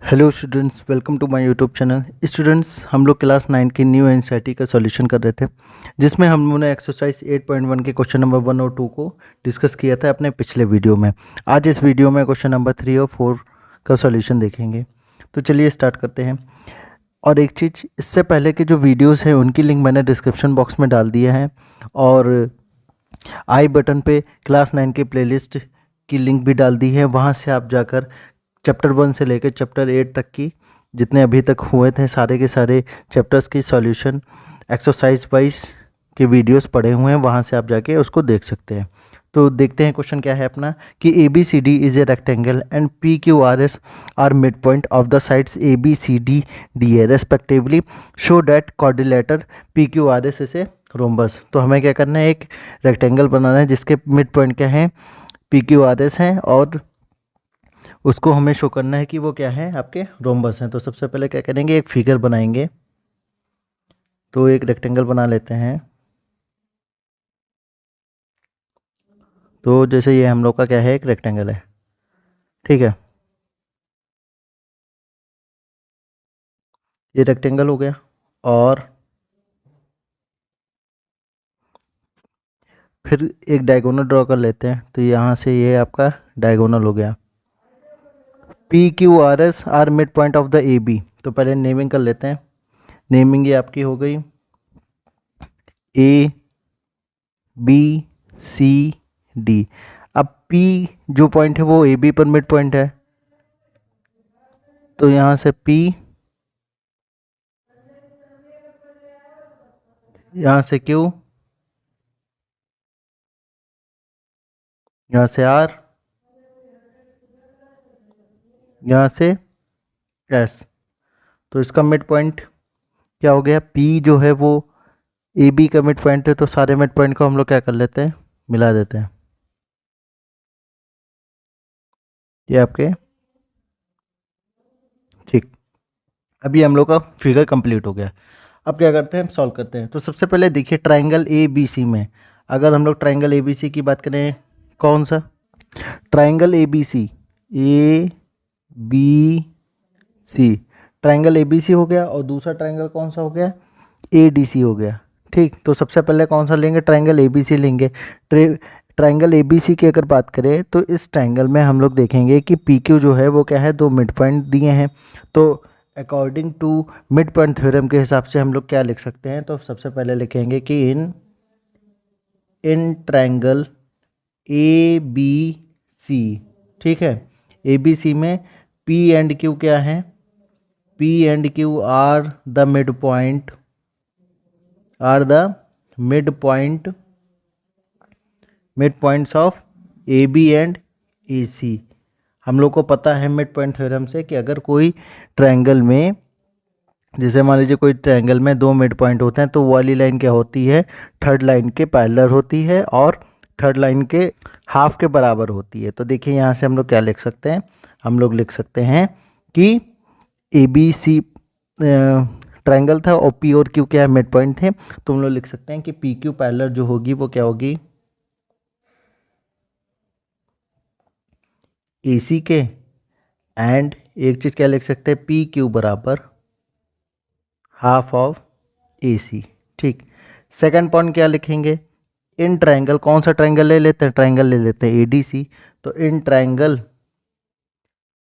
Hello students, welcome to my YouTube channel. Students, हम लोग class 9 की न्यू एनसीईआरटी का सॉल्यूशन कर रहे थे, जिसमें हमने एक्सरसाइज 8.1 के क्वेश्चन नंबर 1 और 2 को डिस्कस किया था अपने पिछले वीडियो में। आज इस वीडियो में क्वेश्चन नंबर 3 और 4 का सॉल्यूशन देखेंगे। तो चलिए स्टार्ट करते हैं। और एक चीज़, इससे पहले के जो वीडियोज़ हैं उनकी लिंक मैंने डिस्क्रिप्शन बॉक्स में डाल दिया है, और आई बटन पे क्लास 9 के प्लेलिस्ट की लिंक भी डाल दी है। वहाँ से आप जाकर चैप्टर 1 से लेकर चैप्टर 8 तक की जितने अभी तक हुए थे सारे के सारे चैप्टर्स की सॉल्यूशन एक्सरसाइज वाइज के वीडियोस पड़े हुए हैं, वहाँ से आप जाके उसको देख सकते हैं। तो देखते हैं क्वेश्चन क्या है अपना, कि A B C D is a rectangle and P Q R S are mid point of the sides A B C D D A respectively, show that quadrilateral P Q R S is a rhombus. तो हमें क्या करना है, एक rectangle बनाना है जिसके mid point क्या है, पी क्यू आर एस हैं, और उसको हमें शो करना है कि वो क्या है, आपके रोम्बस हैं। तो सबसे पहले क्या करेंगे, एक फिगर बनाएंगे। तो एक रेक्टेंगल बना लेते हैं। तो जैसे ये हम लोग का क्या है, एक रेक्टेंगल है, ठीक है। ये रेक्टेंगल हो गया, और फिर एक डायगोनल ड्रॉ कर लेते हैं। तो यहाँ से ये आपका डायगोनल हो गया। P Q R S are mid point of the A B. तो पहले नेमिंग कर लेते हैं। नेमिंग ये आपकी हो गई ए बी सी डी। अब पी जो पॉइंट है वो ए बी पर मिड पॉइंट है, तो यहाँ से पी, यहाँ से क्यू, यहाँ से आर, यहाँ से एस। तो इसका मिड पॉइंट क्या हो गया, पी जो है वो ए बी का मिड पॉइंट है, तो सारे मिड पॉइंट को हम लोग क्या कर लेते हैं, मिला देते हैं। ये आपके ठीक। अभी हम लोग का फिगर कंप्लीट हो गया। अब क्या करते हैं, सॉल्व करते हैं। तो सबसे पहले देखिए, ट्राइंगल ए बी सी में अगर हम लोग ट्राइंगल ए बी सी की बात करें, कौन सा triangle A B C, triangle A B C हो गया, और दूसरा ट्राइंगल कौन सा हो गया, ए डी सी हो गया, ठीक। तो सबसे पहले कौन सा लेंगे, ट्राइंगल ए बी सी लेंगे। ट्राइंगल ए बी सी की अगर बात करें तो इस ट्राइंगल में हम लोग देखेंगे कि पी क्यू जो है वो क्या है, दो मिड पॉइंट दिए हैं। तो according to mid point theorem के हिसाब से हम लोग क्या लिख सकते हैं, तो सबसे पहले लिखेंगे कि इन ट्राइंगल ए बी सी, ठीक है, ए बी सी में पी एंड क्यू क्या है, P and Q are the mid point, mid points of A B and A C. हम लोग को पता है मिड पॉइंट थ्योरम से कि अगर कोई ट्रायंगल में, जैसे मान लीजिए कोई ट्रायंगल में दो मिड पॉइंट होते हैं, तो वो वाली लाइन क्या होती है, थर्ड लाइन के पैरेलल होती है, और थर्ड लाइन के हाफ के बराबर होती है। तो देखिए यहाँ से हम लोग क्या लिख सकते हैं, हम लोग लिख सकते हैं कि ए बी सी ट्रायंगल था, और पी और क्यू क्या है, मिड पॉइंट थे। तो हम लोग लिख सकते हैं कि पी क्यू पैरेलल जो होगी वो क्या होगी, ए सी के, एंड एक चीज़ क्या लिख सकते हैं, पी क्यू बराबर हाफ ऑफ ए सी, ठीक। सेकंड पॉइंट क्या लिखेंगे, इन ट्रायंगल, कौन सा ट्रायंगल ले लेते हैं, ट्रायंगल ले लेते हैं ए डी सी। तो in triangle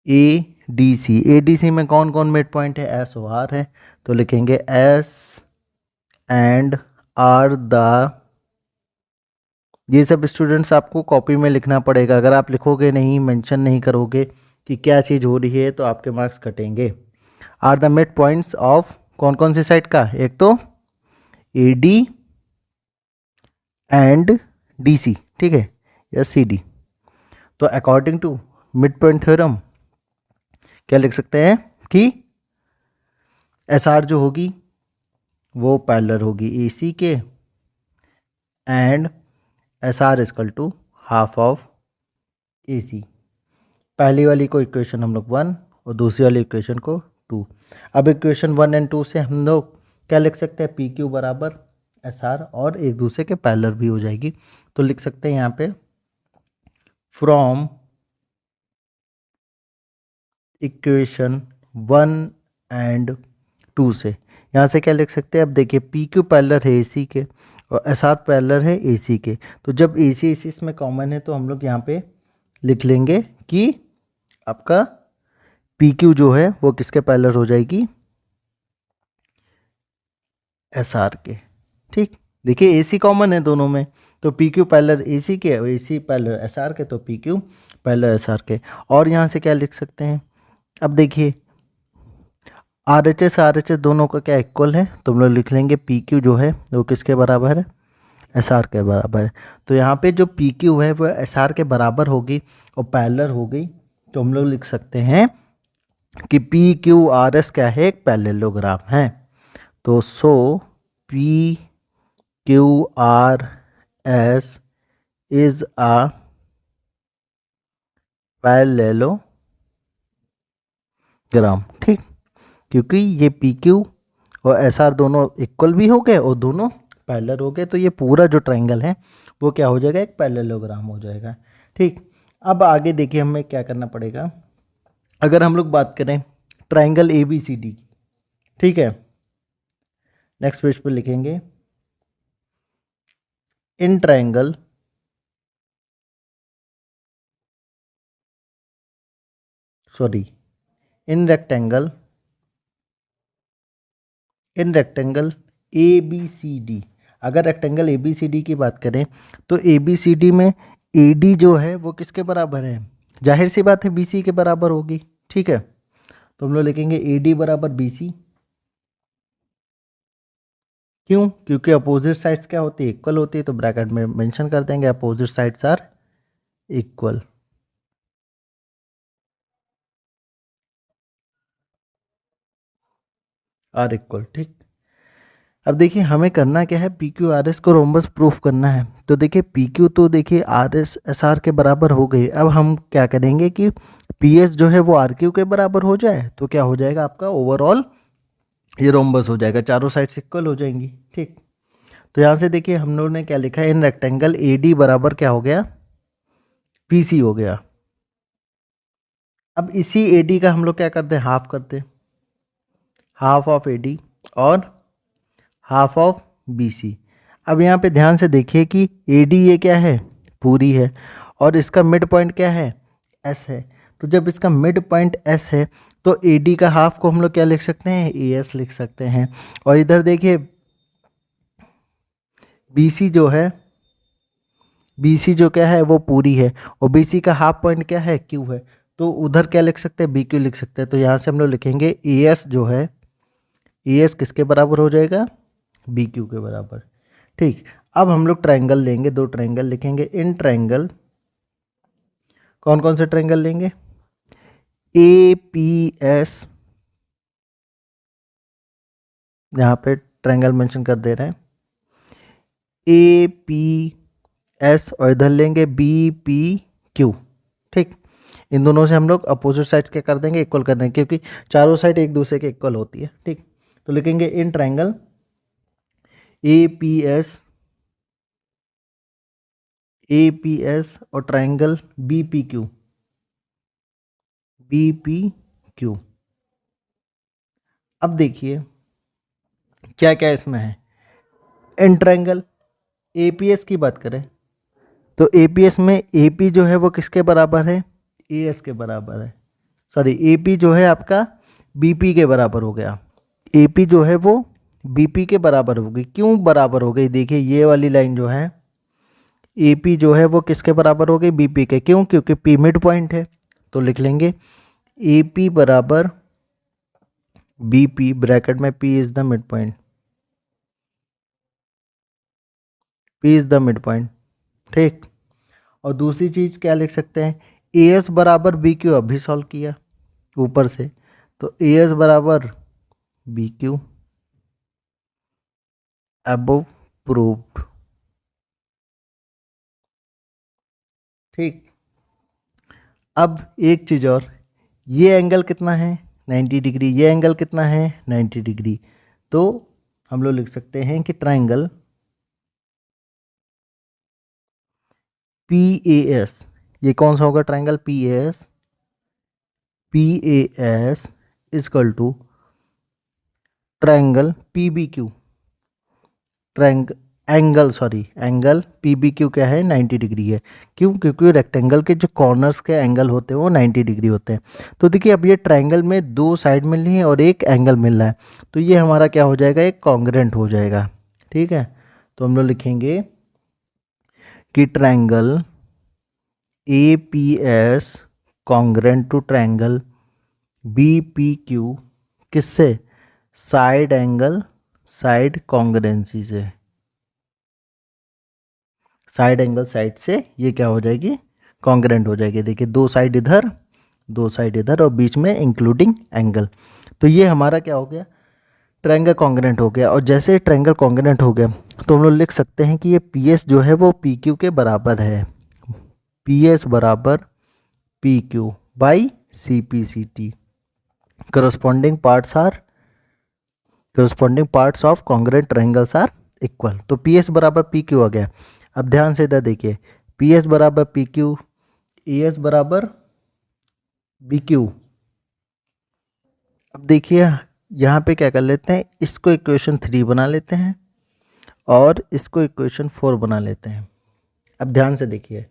A D C, A D C में कौन कौन मिड पॉइंट है, एस और आर है। तो लिखेंगे एस एंड आर द, ये सब स्टूडेंट्स आपको कॉपी में लिखना पड़ेगा। अगर आप लिखोगे नहीं, मेंशन नहीं करोगे कि क्या चीज़ हो रही है, तो आपके मार्क्स कटेंगे। Are the mid points of कौन कौन सी साइड का, एक तो A D and D C, ठीक है, या सी डी। तो according to mid point theorem क्या लिख सकते हैं कि एस आर जो होगी वो पैरेलल होगी ए सी के, and S R equal to half of A C. पहली वाली को इक्वेशन हम लोग 1 और दूसरी वाली इक्वेशन को 2। अब इक्वेशन 1 एंड 2 से हम लोग क्या लिख सकते हैं, पी क्यू बराबर एस आर, और एक दूसरे के पैरेलल भी हो जाएगी। तो लिख सकते हैं यहाँ पे, फ्रॉम इक्वेशन 1 और 2 से। यहाँ से क्या लिख सकते हैं, अब देखिए पी क्यू पैरेलल है ए सी के और एस आर पैरेलल है ए सी के, तो जब ए सी इसमें कॉमन है तो हम लोग यहाँ पे लिख लेंगे कि आपका पी क्यू जो है वो किसके पैरेलल हो जाएगी, एस आर के। ठीक, देखिए ए सी कॉमन है दोनों में, तो पी क्यू पैरेलल ए सी के और ए सी पैरेलल एस आर के, तो P Q parallel S R के। और यहाँ से क्या लिख सकते हैं, अब देखिए आर एच एस दोनों का क्या इक्वल है, तो हम लोग लिख लेंगे पी क्यू जो है वो किसके बराबर है, एस आर के बराबर है। तो यहाँ पे जो पी क्यू है वो एस आर के बराबर होगी और पैरेलल हो गई, तो हम लोग लिख सकते हैं कि पी क्यू आर एस क्या है, एक पैरेललोग्राम है। तो so P Q R S is a parallelogram. ठीक, क्योंकि ये पी क्यू और एस आर दोनों इक्वल भी हो गए और दोनों पैरेलल हो गए, तो ये पूरा जो ट्रायंगल है वो क्या हो जाएगा, एक पैरेललोग्राम हो जाएगा। ठीक, अब आगे देखिए हमें क्या करना पड़ेगा, अगर हम लोग बात करें triangle A B C D की। ठीक है, नेक्स्ट पेज पर लिखेंगे in triangle in rectangle A B C D. अगर rectangle A B C D की बात करें तो ए बी सी डी में ए डी जो है वो किसके बराबर है, जाहिर सी बात है बी सी के बराबर होगी। ठीक है, तो हम लोग लिखेंगे ए डी बराबर बी सी। क्यों, क्योंकि अपोजिट साइड्स क्या होती है, इक्वल होती है, तो ब्रैकेट में मेंशन कर देंगे अपोजिट साइड्स आर इक्वल। ठीक, अब देखिए हमें करना क्या है, पी क्यू आर एस को रोम्बस प्रूफ करना है। तो देखिए पी क्यू तो देखिए आर एस एस आर के बराबर हो गई, अब हम क्या करेंगे कि पी एस जो है वो आर क्यू के बराबर हो जाए, तो क्या हो जाएगा आपका ओवरऑल ये रोम्बस हो जाएगा, चारों साइड्स इक्वल हो जाएंगी। ठीक, तो यहाँ से देखिए हम लोगों ने क्या लिखा है, इन रेक्टेंगल ए डी बराबर क्या हो गया, पी सी हो गया। अब इसी ए डी का हम लोग क्या करते हैं, हाफ करते हैं, हाफ ऑफ ए डी और हाफ ऑफ बी सी। अब यहाँ पे ध्यान से देखिए कि ए डी ये क्या है, पूरी है, और इसका मिड पॉइंट क्या है, एस है। तो जब इसका मिड पॉइंट एस है तो ए डी का हाफ को हम लोग क्या लिख सकते हैं, ए एस लिख सकते हैं। और इधर देखिए बी सी जो है, बी सी जो क्या है वो पूरी है, और बी सी का हाफ पॉइंट क्या है, क्यू है, तो उधर क्या लिख सकते हैं, बी क्यू लिख सकते हैं। तो यहाँ से हम लोग लिखेंगे ए एस जो है, ए एस किसके बराबर हो जाएगा, बी क्यू के बराबर। ठीक, अब हम लोग ट्रायंगल लेंगे, दो ट्रायंगल लिखेंगे इन ट्रायंगल। कौन कौन से ट्रायंगल लेंगे, ए पी एस, यहाँ पे ट्रायंगल मेंशन कर दे रहे हैं, ए पी एस, और इधर लेंगे बी पी क्यू। ठीक, इन दोनों से हम लोग अपोजिट साइड्स क्या कर देंगे, इक्वल कर देंगे, क्योंकि चारों साइड एक दूसरे के इक्वल होती है। ठीक, तो लिखेंगे in triangle A P S और ट्रायंगल बी पी क्यू। अब देखिए क्या क्या इसमें है, इन ट्रायंगल ए पी एस की बात करें तो ए पी एस में ए पी जो है वो किसके बराबर है, ए एस के बराबर है। सॉरी, ए पी जो है आपका बी पी के बराबर हो गया, ए पी जो है वो बी पी के बराबर हो गई। क्यों बराबर हो गई, देखिए ये वाली लाइन जो है ए पी जो है वो किसके बराबर हो गई, बी पी के। क्यों, क्योंकि पी मिड पॉइंट है, तो लिख लेंगे ए पी बराबर बी पी, ब्रैकेट में P is the mid point, P is the mid point. ठीक, और दूसरी चीज़ क्या लिख सकते हैं, ए एस बराबर बी क्यू, अभी सॉल्व किया ऊपर से, तो ए एस बराबर बी क्यू, अबव प्रूव्ड। ठीक, अब एक चीज़ और, ये एंगल कितना है, 90 डिग्री, ये एंगल कितना है, 90 डिग्री। तो हम लोग लिख सकते हैं कि ट्रायंगल पी ए एस, ये कौन सा होगा, triangle P A S is equal to triangle P B Q, angle P B Q क्या है 90 डिग्री है। क्यों? क्योंकि रेक्टेंगल के जो कॉर्नर्स के एंगल होते हैं वो 90 डिग्री होते हैं। तो देखिए अब ये ट्रायंगल में दो साइड मिल रही है और एक एंगल मिल रहा है, तो ये हमारा क्या हो जाएगा, एक कॉन्ग्रेंट हो जाएगा। ठीक है, तो हम लोग लिखेंगे कि triangle A P S congruent to triangle B P Q किससे, साइड एंगल साइड कॉन्ग्रेंसी से, साइड एंगल साइड से ये क्या हो जाएगी, कॉन्ग्रेंट हो जाएगी। देखिए दो साइड इधर, दो साइड इधर और बीच में इंक्लूडिंग एंगल, तो ये हमारा क्या हो गया, ट्रायंगल कॉन्ग्रेंट हो गया। और जैसे ट्रायंगल कॉन्ग्रेंट हो गया तो हम लोग लिख सकते हैं कि ये पी एस जो है वो पी क्यू के बराबर है, पी एस बराबर P Q by C P C T. Corresponding parts of congruent triangles are equal. तो पी एस बराबर पी क्यू आ गया। अब ध्यान से इधर देखिए, पी एस बराबर पी क्यू, ए एस बराबर बी क्यू। अब देखिए यहाँ पे क्या कर लेते हैं, इसको इक्वेशन 3 बना लेते हैं और इसको इक्वेशन 4 बना लेते हैं। अब ध्यान से देखिए,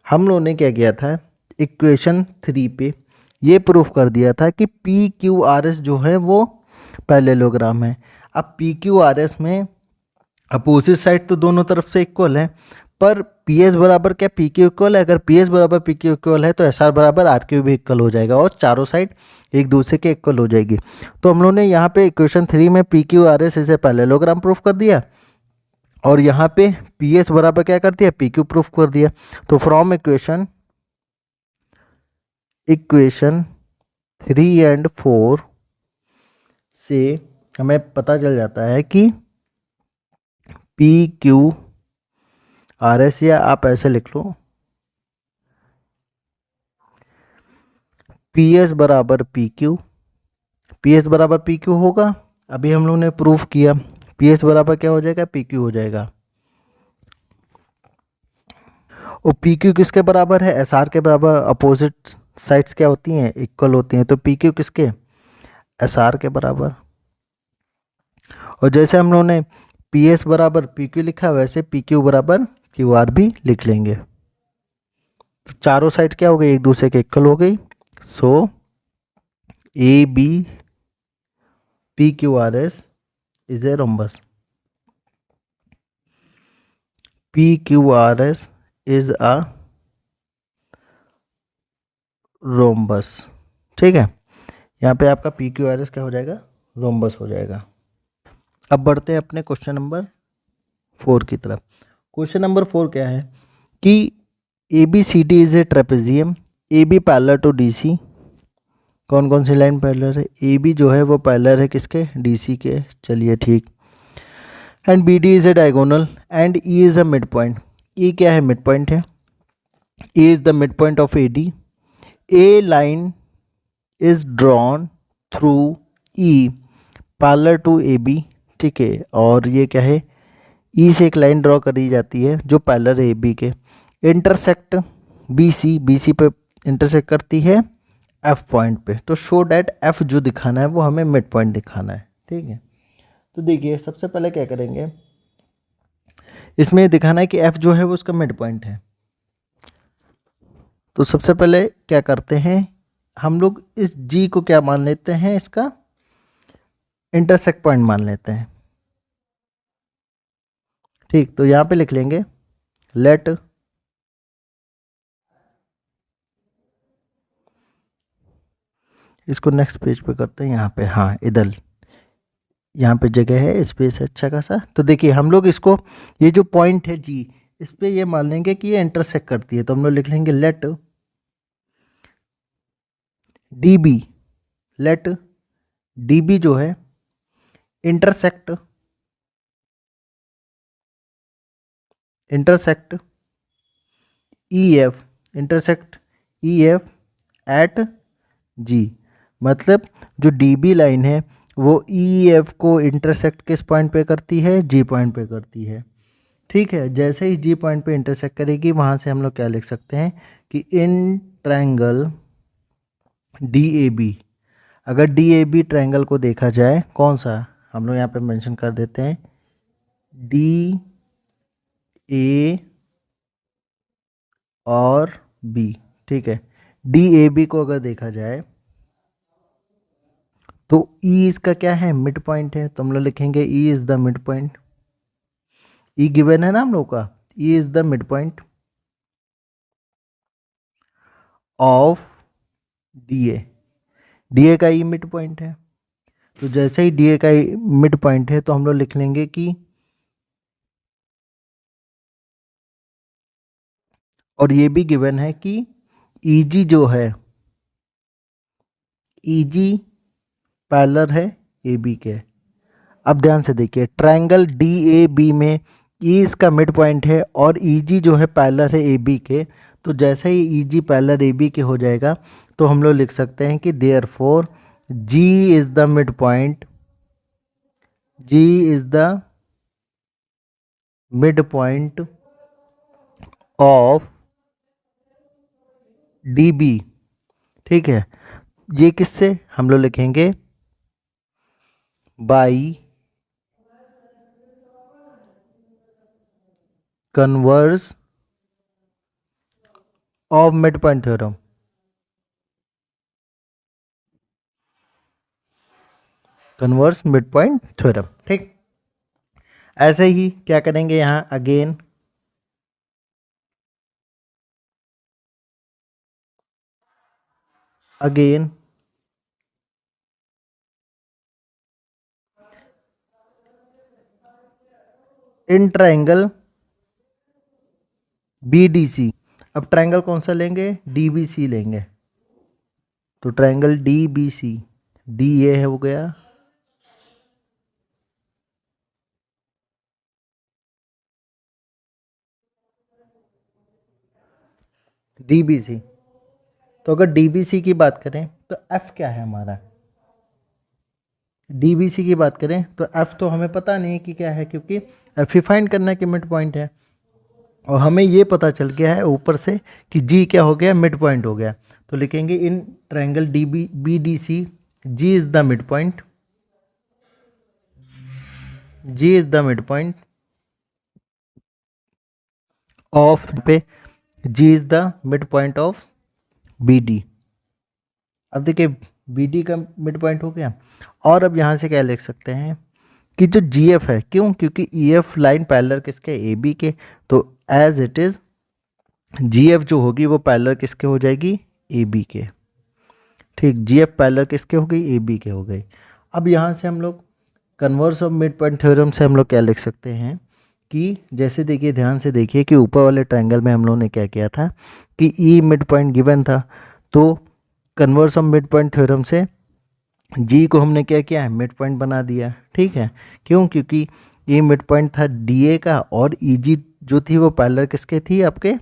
हम लोगों ने क्या किया था, इक्वेशन 3 पे ये प्रूफ कर दिया था कि पी क्यू आर एस जो है वो पैरेललोग्राम है। अब पी क्यू आर एस में अपोजिट साइड तो दोनों तरफ से इक्वल है, पर पी एस बराबर क्या पी क्यू इक्वल है, अगर पी एस बराबर पी क्यू इक्वल है तो एस आर बराबर आर क्यू भी इक्वल हो जाएगा और चारों साइड एक दूसरे के इक्वल हो जाएगी। तो हम लोगों ने यहाँ पे इक्वेशन 3 में पी क्यू आर एस इसे पैरेललोग्राम प्रूफ कर दिया और यहाँ पे पी एस बराबर क्या कर दिया, पी क्यू प्रूफ कर दिया। तो फ्रॉम इक्वेशन 3 एंड 4 से हमें पता चल जाता है कि पी क्यू आर एस, या आप ऐसे लिख लो पी एस बराबर पी क्यू, पी एस बराबर पी क्यू होगा। अभी हम लोग ने प्रूफ किया पी एस बराबर क्या हो जाएगा, पी क्यू हो जाएगा। और पी क्यू किसके बराबर है, एस आर के बराबर। अपोजिट साइड्स क्या होती हैं, इक्वल होती हैं, तो पी क्यू किसके, एस आर के बराबर। और जैसे हम लोगों ने पी एस बराबर पी क्यू लिखा, वैसे पी क्यू बराबर क्यू आर भी लिख लेंगे। तो चारों साइड क्या हो गई, एक दूसरे के इक्वल हो गई। So A B P Q R S is a rhombus, P Q R S is a rhombus. ठीक है, यहाँ पे आपका पी क्यू आर एस क्या हो जाएगा, रोम्बस हो जाएगा। अब बढ़ते हैं अपने क्वेश्चन नंबर 4 की तरफ। क्वेश्चन नंबर 4 क्या है कि A B C D is a trapezium, A B parallel to D C. कौन कौन सी लाइन पैरेलल है, ए बी जो है वो पैरेलल है किसके, डी सी के। चलिए ठीक। And B D is a diagonal and E is a mid point. E क्या है, मिड पॉइंट है। A is the mid point of A D. A line is drawn through E parallel to A B. ठीक है, और ये क्या है, ई से एक लाइन ड्रॉ करी जाती है जो पैरेलल है ए बी के। Intersect B C, B C पे इंटरसेक्ट करती है एफ पॉइंट पे। तो शो डैट एफ जो दिखाना है वो हमें मिड पॉइंट दिखाना है। ठीक है, तो देखिए सबसे पहले क्या करेंगे, इसमें दिखाना है कि एफ जो है वो उसका मिड पॉइंट है। तो सबसे पहले क्या करते हैं, हम लोग इस जी को क्या मान लेते हैं, इसका इंटरसेक्ट पॉइंट मान लेते हैं। ठीक, तो यहाँ पे लिख लेंगे लेट इसको नेक्स्ट पेज पे करते हैं, यहाँ पे, हाँ इधर यहाँ पे जगह है, स्पेस है अच्छा खासा। तो देखिए हम लोग इसको, ये जो पॉइंट है जी, इस पे ये मान लेंगे कि ये इंटरसेक्ट करती है। तो हम लोग लिख लेंगे let D B, let D B जो है intersect E F, intersect E F at G. मतलब जो डी बी लाइन है वो ई एफ को इंटरसेक्ट किस पॉइंट पे करती है, जी पॉइंट पे करती है। ठीक है, जैसे ही जी पॉइंट पे इंटरसेक्ट करेगी वहाँ से हम लोग क्या लिख सकते हैं कि in triangle D A B, अगर डी ए बी ट्रायंगल को देखा जाए, कौन सा, हम लोग यहाँ पे मेंशन कर देते हैं डी ए और बी, ठीक है। डी ए बी को अगर देखा जाए तो ई इसका क्या है, मिड पॉइंट है, तो हम लोग लिखेंगे E is the mid point. E given है ना हम लोग का, E is the mid point of D A. D ए का ई मिड पॉइंट है, तो जैसे ही डी ए का मिड पॉइंट है तो हम लोग लिख लेंगे कि, और ये भी गिवन है कि ई जी जो है, ई जी पैरेलल है ए बी के। अब ध्यान से देखिए, ट्रायंगल डी ए बी में ई इसका मिड पॉइंट है और ई जी जो है पैरेलल है ए बी के। तो जैसे ही ई जी पैरेलल ए बी के हो जाएगा तो हम लोग लिख सकते हैं कि therefore G is the mid point, G is the mid point of D B, ठीक है। ये किससे हम लोग लिखेंगे, by converse of mid point theorem. Converse mid point theorem, ठीक। ऐसे ही क्या करेंगे यहाँ, again in triangle B D C. अब ट्रायंगल कौन सा लेंगे, डी बी सी लेंगे। तो triangle D B C, D A है हो गया, डी बी सी। तो अगर डी बी सी की बात करें तो एफ क्या है हमारा, डी बी सी की बात करें तो एफ तो हमें पता नहीं है कि क्या है, क्योंकि एफ ही फाइंड करना कि मिड पॉइंट है। और हमें ये पता चल गया है ऊपर से कि जी क्या हो गया, मिड पॉइंट हो गया। तो लिखेंगे in triangle D B B D C G is the mid point, G is the mid point of पे, G is the mid point of B D. अब देखिए बी डी का मिड पॉइंट हो गया। और अब यहाँ से क्या लिख सकते हैं कि जो जी एफ है, क्यों, क्योंकि ई एफ लाइन पैरेलल किसके, ए बी के। तो as it is G F जो होगी वो पैरेलल किसके हो जाएगी, ए बी के, ठीक। जी एफ पैरेलल किसके हो गई, ए बी के हो गई। अब यहाँ से हम लोग converse of mid point theorem से हम लोग क्या लिख सकते हैं कि, जैसे देखिए ध्यान से देखिए कि ऊपर वाले ट्रायंगल में हम लोगों ने क्या किया था कि ई मिड पॉइंट गिवन था, तो converse of mid point theorem से जी को हमने क्या किया है, मिड पॉइंट बना दिया, ठीक है। क्यों, क्योंकि ये मिड पॉइंट था डी ए का और ई जी जो थी वो पैरेलल किसके थी, आपके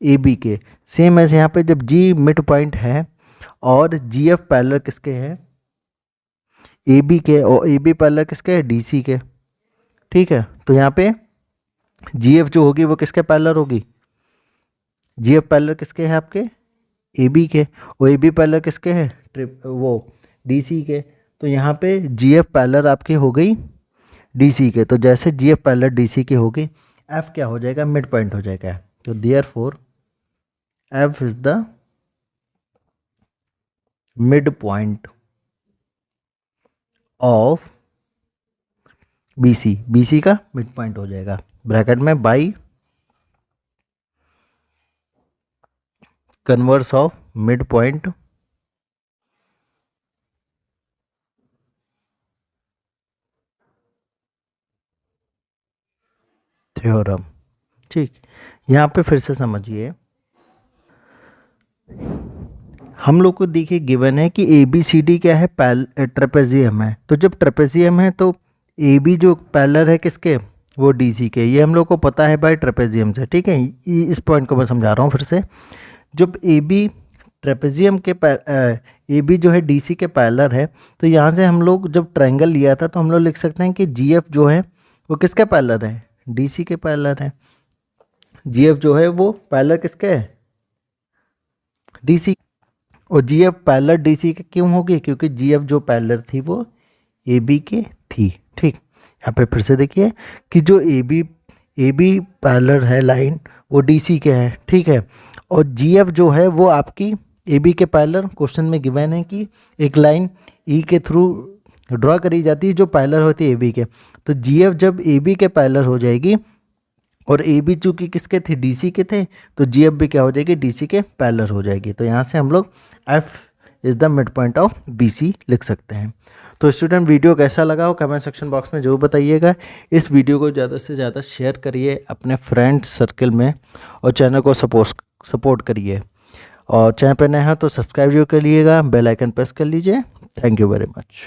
ए बी के। सेम ऐसे यहाँ पे जब जी मिड पॉइंट है और जी एफ पैरेलल किसके है, ए बी के, और ए बी पैरेलल किसके है, डी सी के, ठीक है। तो यहाँ पे जी एफ जो होगी वो किसके पैरेलल होगी, जी एफ पैरेलल किसके है, आपके ए बी के, और ए बी पैरेलल किसके है, वो डी सी के। तो यहाँ पे जी एफ पैरेलल आपकी हो गई डी सी के। तो जैसे जी एफ पैरेलल डी सी की होगी, एफ क्या हो जाएगा, मिड पॉइंट हो जाएगा। तो therefore F is the mid point of B C, B C का मिड पॉइंट हो जाएगा ब्रैकेट में by converse of mid point theorem, ठीक। यहाँ पे फिर से समझिए, हम लोग को देखिए गिवन है कि ए बी सी डी क्या है, ट्रेपेजियम है। तो जब ट्रेपेजियम है तो ए बी जो पैरेलल है किसके, वो डी सी के। ये हम लोग को पता है बाय ट्रेपेजियम से, ठीक है। इस पॉइंट को मैं समझा रहा हूँ फिर से। जब ए बी ट्रेपेजियम के ए बी जो है डी सी के पैरेलल है, तो यहाँ से हम लोग जब ट्रायंगल लिया था तो हम लोग लिख सकते हैं कि जी एफ जो है वो किसके पैरेलल है, डी सी के पैरेलल है। जी एफ जो है वो पैरेलल किसके है, डी सी। और जी एफ पैरेलल डी सी के क्यों होगी, क्योंकि जी एफ जो पैरेलल थी वो ए बी के थी। ठीक, यहाँ पे फिर से देखिए कि जो ए बी पैरेलल है लाइन वो डी सी के है। ठीक है, और जी एफ जो है वो आपकी ए बी के पैरेलल, क्वेश्चन में गिवन है कि एक लाइन ई के थ्रू ड्रॉ करी जाती है जो पैरेलल होती है ए बी के। तो जी एफ जब ए बी के पैरेलल हो जाएगी और ए बी चूँकि किसके थे, डी सी के थे, तो जी एफ भी क्या हो जाएगी, डी सी के पैरेलल हो जाएगी। तो यहाँ से हम लोग F is the mid point of B C लिख सकते हैं। तो स्टूडेंट वीडियो कैसा लगा हो कमेंट सेक्शन बॉक्स में जरूर बताइएगा। इस वीडियो को ज़्यादा से ज़्यादा शेयर करिए अपने फ्रेंड्स सर्कल में और चैनल को सपोर्ट करिए। और चैनल पर नए हैं तो सब्सक्राइब जो कर लीजिएगा, बेल आइकन प्रेस कर लीजिए। Thank you very much.